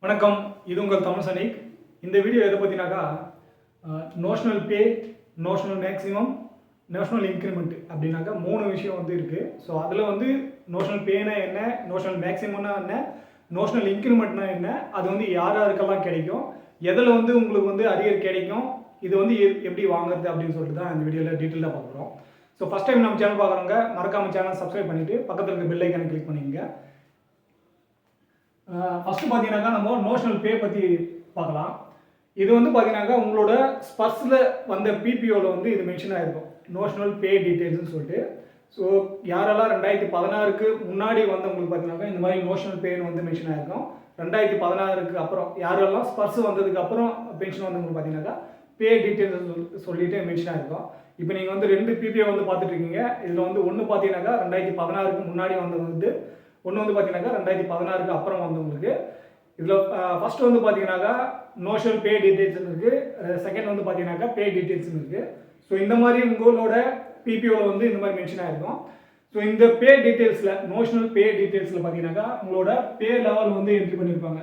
வணக்கம், இது உங்கள் தமிழ் சனிக். இந்த வீடியோ எதை பற்றினாக்கா நோஷனல் பே, நோஷனல் மேக்ஸிமம், நோஷனல் இன்க்ரிமெண்ட் அப்படின்னாக்கா 3 விஷயம் வந்து இருக்குது. ஸோ அதில் வந்து நோஷனல் பேனா என்ன, நோஷனல் மேக்ஸிமம்னா என்ன, நோஷனல் இன்க்ரிமெண்ட்னா என்ன, அது வந்து யார் யாருக்கெல்லாம் கிடைக்கும், எதில் வந்து உங்களுக்கு வந்து அரியர் கிடைக்கும், இது வந்து எப்படி வாங்குறது அப்படின்னு சொல்லிட்டு தான் இந்த வீடியோவில் டீட்டெயிலாக பார்க்குறோம். ஸோ ஃபஸ்ட் டைம் நம்ம சேனல் பார்க்குறவங்க மறக்காமல் சேனல் சப்ஸ்கிரைப் பண்ணிவிட்டு பக்கத்தில் இருக்க பெல் ஐக்கானை கிளிக் பண்ணிக்கங்க. ஃபஸ்ட்டு பார்த்தீங்கன்னாக்கா நம்ம நோஷனல் பே பற்றி பார்க்கலாம். இது வந்து பார்த்தீங்கன்னாக்கா உங்களோட ஸ்பர்ஸில் வந்த பிபிஓவில் வந்து இது மென்ஷன் ஆகிருக்கும், நோஷனல் பே டீட்டெயில்ஸ்னு சொல்லிட்டு. ஸோ யாரெல்லாம் 2016க்கு முன்னாடி வந்தவங்களுக்கு பார்த்தீங்கன்னாக்கா இந்த மாதிரி நோஷனல் பேன்னு வந்து மென்ஷன் ஆகிருக்கும். 2016க்கு அப்புறம் யாரெல்லாம் ஸ்பர்ஸ் வந்ததுக்கு அப்புறம் பென்ஷன் வந்தவங்களுக்கு பார்த்தீங்கன்னாக்கா பே டீட்டெயில்ஸ் சொல்லிட்டு மென்ஷன் ஆகிருக்கும். இப்போ நீங்கள் வந்து 2 பிபிஓ வந்து பார்த்துட்டு இருக்கீங்க. இதில் வந்து ஒன்று பார்த்தீங்கன்னாக்கா 2016க்கு முன்னாடி வந்தவங்க வந்து, ஒன்று வந்து பார்த்தீங்கன்னாக்கா 2016க்கு அப்புறம் வந்தவங்களுக்கு. இதில் ஃபஸ்ட்டு வந்து பார்த்தீங்கன்னாக்கா நோஷனல் பே டீட்டெயில்ஸ் இருக்குது, செகண்ட் வந்து பார்த்தீங்கன்னாக்கா பே டீட்டெயில்ஸ் இருக்குது. ஸோ இந்த மாதிரி உங்களோட பிபிஓவில் வந்து இந்த மாதிரி மென்ஷன் ஆகிருக்கும். ஸோ இந்த பே டீட்டெயில்ஸில், நோஷனல் பே டீட்டெயில்ஸில் பார்த்தீங்கன்னாக்கா உங்களோட பே லெவல் வந்து என்ட்ரி பண்ணியிருப்பாங்க.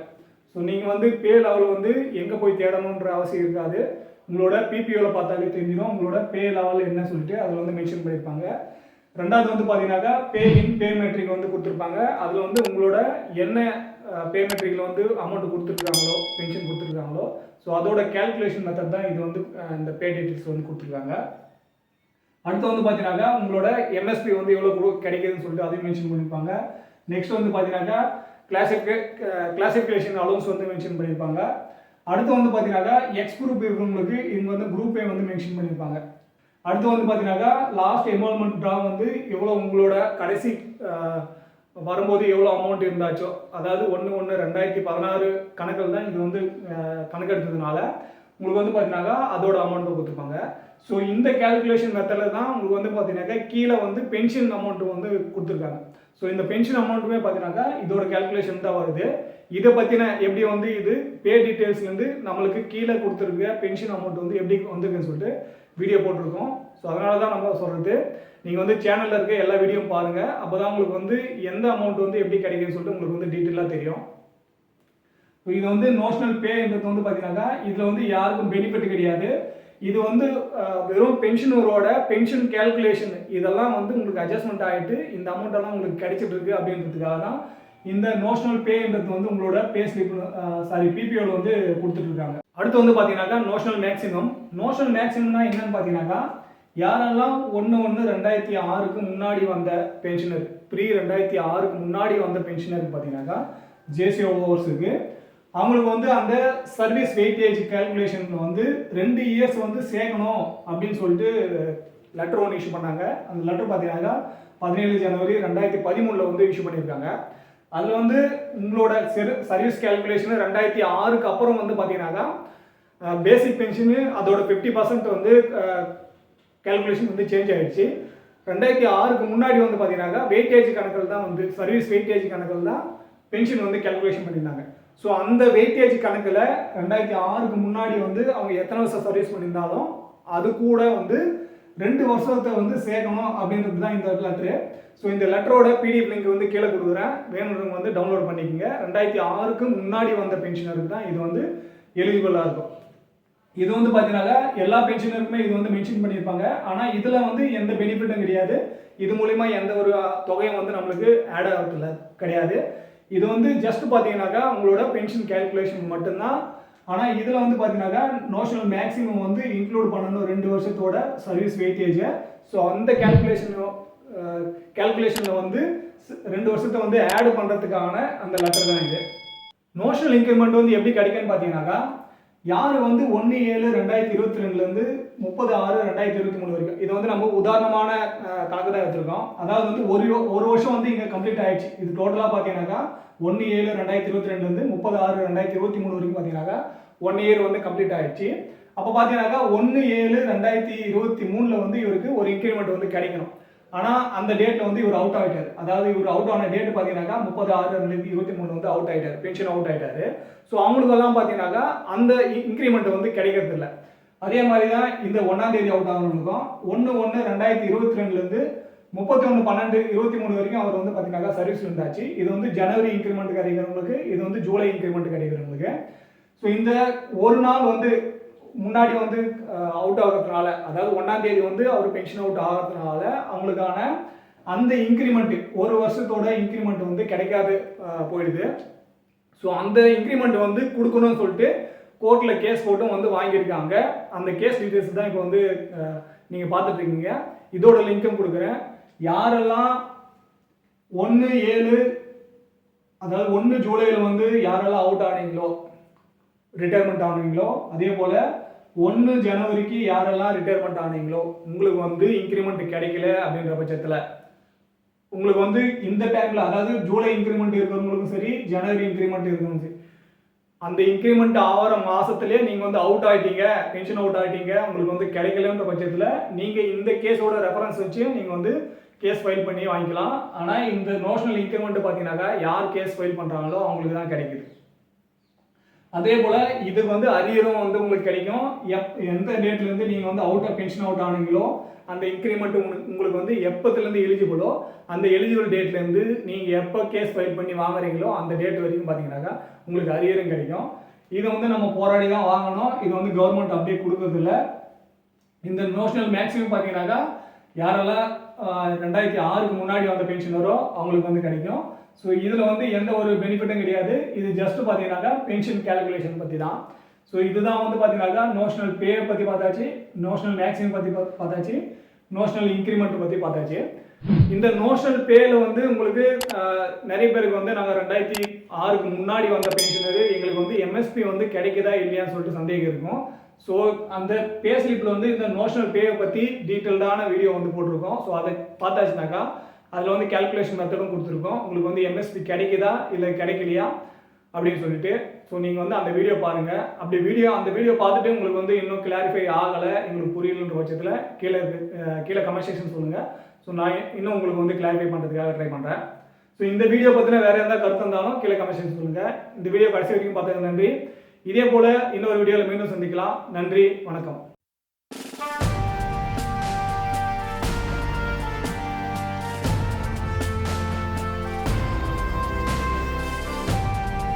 ஸோ நீங்கள் வந்து பே லெவல் வந்து எங்கே போய் தேடணுன்ற அவசியம் இருக்காது. உங்களோட பிபிஓவில் பார்த்தாலே தெரிஞ்சிடும் உங்களோட பே லெவல் என்ன சொல்லிட்டு அதில் வந்து மென்ஷன் பண்ணியிருப்பாங்க. ரெண்டாவது வந்து பார்த்தீங்கன்னாக்கா பே இன் பே மெட்ரிக் வந்து கொடுத்துருப்பாங்க. அதில் வந்து உங்களோட என்ன பே மெட்ரிக்கில் வந்து அமௌண்ட் கொடுத்துருக்காங்களோ, பென்ஷன் கொடுத்துருக்காங்களோ, ஸோ அதோட கேல்குலேஷன் மெத்தட் தான் இது வந்து இந்த பே டீட்டெயில்ஸ் வந்து கொடுத்துருக்காங்க. அடுத்து வந்து பார்த்தீங்கன்னாக்கா உங்களோட எம்எஸ்பி வந்து எவ்வளோ கிடைக்குதுன்னு சொல்லிட்டு அதையும் மென்ஷன் பண்ணியிருப்பாங்க. நெக்ஸ்ட் வந்து பார்த்தீங்கன்னாக்கா கிளாசிஃபிகேஷன் அலோன்ஸ் வந்து மென்ஷன் பண்ணியிருப்பாங்க. அடுத்து வந்து பார்த்தீங்கன்னாக்கா எக்ஸ் குரூப் இருக்கிறவங்களுக்கு இவங்க வந்து குரூப் பே வந்து மென்ஷன் பண்ணியிருப்பாங்க. அடுத்து வந்து பார்த்தீங்கன்னாக்கா லாஸ்ட் என்ரோல்மெண்ட் ட்ரா வந்து எவ்வளோ உங்களோட கடைசி வரும்போது எவ்வளோ அமௌண்ட் இருந்தாச்சோ, அதாவது 1/1/2016 கணக்கில் தான் இது வந்து கணக்கெடுத்ததுனால உங்களுக்கு வந்து பார்த்தீங்கன்னாக்கா அதோட அமௌண்ட்டை கொடுத்துருப்பாங்க. ஸோ இந்த கேல்குலேஷன் மெத்தடில் தான் உங்களுக்கு வந்து பார்த்தீங்கன்னாக்கா கீழே வந்து பென்ஷன் அமௌண்ட் வந்து கொடுத்துருக்காங்க. ஸோ இந்த பென்ஷன் அமௌண்ட்டுமே பார்த்தீங்கன்னாக்கா இதோட கேல்குலேஷன் தான் வருது. இதை பற்றின எப்படி வந்து இது பே டீட்டெயில்ஸ்லேருந்து நம்மளுக்கு கீழே கொடுத்துருக்க பென்ஷன் அமௌண்ட் வந்து எப்படி வந்துருக்குன்னு சொல்லிட்டு வீடியோ போட்டிருக்கோம். ஸோ அதனால தான் நம்ம சொல்கிறது, நீங்கள் வந்து சேனலில் இருக்க எல்லா வீடியோவும் பாருங்கள். அப்போ தான் உங்களுக்கு வந்து எந்த அமௌண்ட் வந்து எப்படி கிடைக்குதுன்னு சொல்லிட்டு உங்களுக்கு வந்து டீட்டெயிலாக தெரியும். இது வந்து நோஷனல் பேன்றது வந்து பார்த்தீங்கன்னாக்கா இதில் வந்து யாருக்கும் பெனிஃபிட் கிடையாது. இது வந்து வெறும் பென்ஷனரோட பென்ஷன் கேல்குலேஷன் இதெல்லாம் வந்து உங்களுக்கு அட்ஜஸ்ட்மெண்ட் ஆகிட்டு இந்த அமௌண்ட் எல்லாம் உங்களுக்கு கிடைச்சிட்டு இருக்கு அப்படின்றதுக்காக தான் இந்த நோஷனல் பேன்றது வந்து உங்களோட பே ஸ்லிப் பிபிஓவில் வந்து கொடுத்துட்ருக்காங்க. அடுத்து வந்து பார்த்தீங்கன்னாக்கா நோஷனல் மேக்ஸிமம். நோஷனல் மேக்ஸிமம்னா என்னன்னு பார்த்தீங்கன்னாக்கா யாரெல்லாம் 1/1/2006க்கு முன்னாடி வந்த பென்ஷனர், ப்ரீ 2006க்கு முன்னாடி வந்த பென்ஷனருக்கு பார்த்தீங்கன்னாக்கா ஜேசிஓ ஓவர்ஸுக்கு அவங்களுக்கு வந்து அந்த சர்வீஸ் வெயிட்டேஜ் கேல்குலேஷனில் வந்து 2 இயர்ஸ் வந்து சேர்க்கணும் அப்படின்னு சொல்லிட்டு லெட்டர் ஒன்று இஷ்யூ பண்ணாங்க. அந்த லெட்டர் பார்த்தீங்கன்னாக்கா 17 ஜனவரி 2013 வந்து இஷ்யூ பண்ணியிருக்காங்க. அதில் வந்து உங்களோட சர்வீஸ் கேல்குலேஷனு 2006க்கு அப்புறம் வந்து பார்த்தீங்கன்னாக்கா பேசிக் பென்ஷனு அதோட 50% வந்து கேல்குலேஷன் வந்து சேஞ்ச் ஆகிடுச்சு. 2006க்கு முன்னாடி வந்து பார்த்தீங்கன்னாக்கா வெயிட்டேஜ் கணக்கில் தான் வந்து சர்வீஸ் வெயிட்டேஜ் கணக்கில் தான் பென்ஷன் வந்து கேல்குலேஷன் பண்ணியிருந்தாங்க. ஸோ அந்த வெயிட்டேஜ் கணக்கில் 2006க்கு முன்னாடி வந்து அவங்க எத்தனை வருஷம் சர்வீஸ் பண்ணியிருந்தாலும் அது கூட வந்து 2 வருஷத்தை வந்து சேர்க்கணும் அப்படின்றது தான் இந்த லெட்ரு. ஸோ இந்த லெட்டரோட பிடிஎஃப் லிங்க் வந்து கீழே கொடுக்குறேன், வேணுன்றவங்க வந்து டவுன்லோட் பண்ணிக்கோங்க. 2006க்கு முன்னாடி வந்த பென்ஷனருக்கு தான் இது வந்து எலிஜிபிளாக இருக்கும். இது வந்து பார்த்தீங்கன்னாக்கா எல்லா பென்ஷனருக்குமே இது வந்து மென்ஷன் பண்ணியிருப்பாங்க. ஆனால் இதில் வந்து எந்த பெனிஃபிட்டும் கிடையாது. இது மூலிமா எந்த ஒரு தொகையும் வந்து நம்மளுக்கு ஆட் ஆகிறதுல கிடையாது. இது வந்து ஜஸ்ட் பார்த்தீங்கன்னாக்கா உங்களோட பென்ஷன் கேல்குலேஷன் மட்டும்தான். ஆனால் இதில் வந்து பார்த்தீங்கன்னாக்கா நோஷனல் மேக்ஸிமம் வந்து இன்க்ளூட் பண்ணணும் 2 வருஷத்தோட சர்வீஸ் வெயிட்டேஜை. ஸோ அந்த கேல்குலேஷனில் வந்து 2 வருஷத்தை வந்து ஆட் பண்ணுறதுக்கான அந்த லெட்டர் தான் இது. நோஷனல் இன்க்ரிமெண்ட் வந்து எப்படி கிடைக்குன்னு பார்த்தீங்கன்னாக்கா யார் வந்து 1/7/2022லேருந்து 30/6/2023 வரைக்கும், இது வந்து நம்ம உதாரணமான கணக்கு தான் எடுத்திருக்கோம். அதாவது வந்து ஒரு வருஷம் வந்து இங்கே கம்ப்ளீட் ஆகிடுச்சு. இது டோட்டலாக பார்த்தீங்கன்னாக்கா 1/7/2022லேருந்து 30/6/2023 வரைக்கும் பார்த்தீங்கன்னாக்கா 1 இயர் வந்து கம்ப்ளீட் ஆகிடுச்சு. அப்போ பார்த்தீங்கன்னாக்கா 1/7/2023 வந்து இவருக்கு ஒரு இன்க்ரிமெண்ட் வந்து கிடைக்கணும். ஆனால் அந்த டேட்டில் வந்து இவர் அவுட் ஆகிட்டார். அதாவது இவர் அவுட் ஆன டேட் பார்த்தீங்கன்னாக்கா 30/6/2023 வந்து அவுட் ஆகிட்டார், பென்ஷன் அவுட் ஆகிட்டாரு. ஸோ அவங்களுக்கெல்லாம் பார்த்தீங்கன்னாக்கா அந்த இன்க்ரிமெண்ட் வந்து கிடைக்கிறது இல்லை. அதே மாதிரி தான் இந்த 1ஆம் தேதி அவுட் ஆகணுக்கும் 1/1/2022லேருந்து 31/12/23 வரைக்கும் அவர் வந்து பார்த்தீங்கன்னா சர்வீஸ் இருந்தாச்சு. இது வந்து ஜனவரி இன்க்ரிமெண்ட் கிடைக்கிறவங்களுக்கு, இது வந்து ஜூலை இன்க்ரிமெண்ட் கிடைக்கிறவங்களுக்கு. ஸோ இந்த ஒரு நாள் வந்து முன்னாடி வந்து அவுட் ஆகிறதுனால, அதாவது 1ஆம் தேதி வந்து அவர் பென்ஷன் அவுட் ஆகிறதுனால அவங்களுக்கான அந்த இன்க்ரிமெண்ட் ஒரு வருஷத்தோட இன்க்ரிமெண்ட் வந்து கிடைக்காது போயிடுது. ஸோ அந்த இன்க்ரிமெண்ட் வந்து கொடுக்கணும்னு சொல்லிட்டு கோர்ட்டில் கேஸ் போட்டும் வந்து வாங்கியிருக்காங்க. அந்த கேஸ் டீட்டெயில்ஸ் தான் இப்போ வந்து நீங்கள் பார்த்துட்டு இருக்கீங்க. இதோட லிங்க்கும் கொடுக்குறேன். யாரெல்லாம் 1/7 அதாவது 1 ஜூலையில் வந்து யாரெல்லாம் அவுட் ஆனீங்களோ, ரிட்டையர்மெண்ட் ஆனீங்களோ, அதே போல் 1 ஜனவரிக்கு யாரெல்லாம் ரிட்டையர்மெண்ட் ஆனீங்களோ, உங்களுக்கு வந்து இன்க்ரிமெண்ட் கிடைக்கல அப்படின்ற பட்சத்தில் உங்களுக்கு வந்து இந்த டைமில், அதாவது ஜூலை இன்க்ரிமெண்ட் இருக்கிறவங்களுக்கும் சரி, ஜனவரி இன்க்ரிமெண்ட் இருக்கிறவங்களும் சரி, அந்த இன்க்ரிமெண்ட் ஆகிற மாதத்துலேயே நீங்கள் வந்து அவுட் ஆகிட்டீங்க, பென்ஷன் அவுட் ஆகிட்டீங்க, உங்களுக்கு வந்து கிடைக்கலன்ற பட்சத்தில் நீங்கள் இந்த கேஸோட ரெஃபரன்ஸ் வச்சு நீங்கள் வந்து கேஸ் ஃபைல் பண்ணி வாங்கிக்கலாம். ஆனால் இந்த நோஷனல் இன்க்ரிமெண்ட் பார்த்தீங்கன்னாக்கா யார் கேஸ் ஃபைல் பண்ணுறாங்களோ அவங்களுக்கு தான் கிடைக்குது. அதே போல் இது வந்து அரியரும் வந்து உங்களுக்கு கிடைக்கும். எந்த டேட்லேருந்து நீங்கள் வந்து பென்ஷன் அவுட் ஆனீங்களோ அந்த இன்க்ரிமெண்ட் உங்களுக்கு வந்து எப்போத்துலேருந்து எலிஜிபிளோ அந்த எலிஜிபிள் டேட்லேருந்து நீங்கள் எப்போ கேஸ் ஃபைல் பண்ணி வாங்குறீங்களோ அந்த டேட் வரைக்கும் பார்த்தீங்கன்னாக்கா உங்களுக்கு அரியரும் கிடைக்கும். இதை வந்து நம்ம போராடி தான் வாங்கணும். இது வந்து கவர்மெண்ட் அப்படியே கொடுக்கறதில்ல. இந்த நோஷனல் மேக்ஸிமம் பார்த்தீங்கன்னாக்கா யாரெல்லாம் 2006க்கு முன்னாடி வந்த பென்ஷனரோ அவங்களுக்கு வந்து கிடைக்கும். ஸோ இதில் வந்து எந்த ஒரு பெனிஃபிட்டும் கிடையாது. இது ஜஸ்ட் பார்த்தீங்கன்னாக்கா பென்ஷன் கேல்குலேஷன் பற்றி தான். ஸோ இதுதான் வந்து பார்த்தீங்கன்னாக்கா நோஷனல் பே பற்றி பார்த்தாச்சு, நோஷனல் மேக்ஸிமம் பற்றி பார்த்தாச்சு, நோஷனல் இன்க்ரிமெண்ட் பற்றி பார்த்தாச்சு. இந்த நோஷனல் பேல வந்து உங்களுக்கு நிறைய பேருக்கு வந்து நாங்கள் 2006க்கு முன்னாடி வந்த பென்ஷனரு எங்களுக்கு வந்து எம்எஸ்பி வந்து கிடைக்குதா இல்லையான்னு சொல்லிட்டு சந்தேகம் இருக்கும். ஸோ அந்த பே ஸ்லிப்பில் வந்து இந்த நோஷனல் பேயை பற்றி டீட்டெயில்டான வீடியோ வந்து போட்டிருக்கோம். ஸோ அதை பார்த்தாச்சுனாக்கா அதில் வந்து கேல்குலேஷன் மெத்தடும் கொடுத்துருக்கோம். உங்களுக்கு வந்து எம்எஸ்பி கிடைக்குதா இல்லை கிடைக்கலையா அப்படின்னு சொல்லிட்டு. ஸோ நீங்கள் வந்து அந்த வீடியோ பாருங்கள். அந்த வீடியோ பார்த்துட்டு உங்களுக்கு வந்து இன்னும் கிளாரிஃபை ஆகலை, எங்களுக்கு புரியலன்ற பட்சத்தில் கீழே கமெண்ட் செக்ஷன் சொல்லுங்கள். ஸோ நான் இன்னும் உங்களுக்கு வந்து கிளாரிஃபை பண்ணுறதுக்காக ட்ரை பண்ணுறேன். ஸோ இந்த வீடியோ பற்றின வேறு எந்த கருத்து இருந்தாலும் கீழே கமெண்ட் செக்ஷன் சொல்லுங்கள். இந்த வீடியோ கடைசி வரைக்கும் பார்த்ததுக்கு நன்றி. இதே போல் இன்னொரு வீடியோவில் மீண்டும் சந்திக்கலாம். நன்றி, வணக்கம்.